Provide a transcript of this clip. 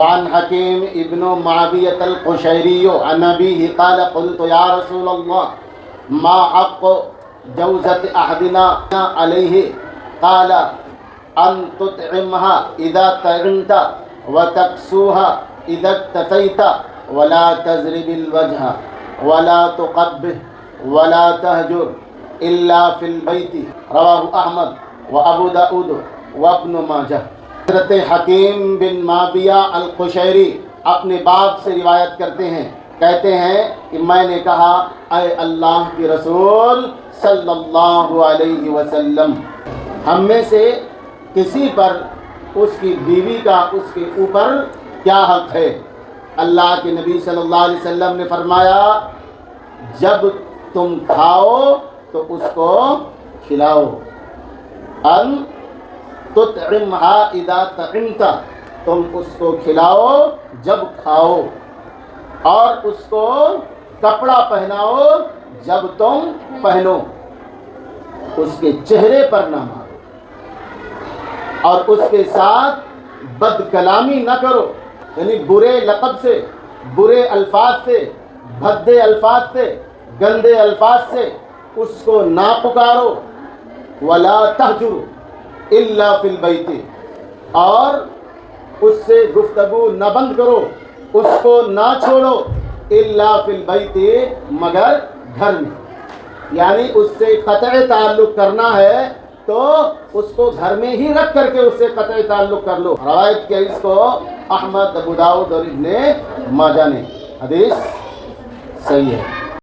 عن حكيم ابن معاوية القشيري عن أبيه قال قلت يا رسول الله ما حق جوزة أحدنا عليه قال أن تطعمها إذا طعمت وتكسوها إذا اكتفيت ولا تضرب الوجه ولا تقبح ولا تهجر إلا في البيت رواه أحمد وأبو داود وابن ماجہ۔ حضرت حکیم بن معاویہ القشیری اپنے باپ سے روایت کرتے ہیں، کہتے ہیں کہ میں نے کہا اے اللہ کے رسول صلی اللہ علیہ وسلم، ہم میں سے کسی پر اس کی بیوی کا اس کے اوپر کیا حق ہے؟ اللہ کے نبی صلی اللہ علیہ وسلم نے فرمایا جب تم کھاؤ تو اس کو کھلاؤ، ان تطعمها اذا طعمت، تم اس کو کھلاؤ جب کھاؤ، اور اس کو کپڑا پہناؤ جب تم پہنو، اس کے چہرے پر نہ مارو اور اس کے ساتھ بد کلامی نہ کرو، یعنی برے لقب سے، برے الفاظ سے، بھدے الفاظ سے، گندے الفاظ سے اس کو نہ پکارو، ولا تہجروا الا فی البیت، اور اس سے گفتگو نہ بند کرو، اس کو نہ چھوڑو، الا فی البیت، مگر گھر میں، یعنی اس سے قطع تعلق کرنا ہے تو اس کو گھر میں ہی رکھ کر کے اس سے قطع تعلق کر لو۔ روایت کیا اس کو احمد، ابو داؤد اور ابن ماجہ نے، حدیث صحیح ہے۔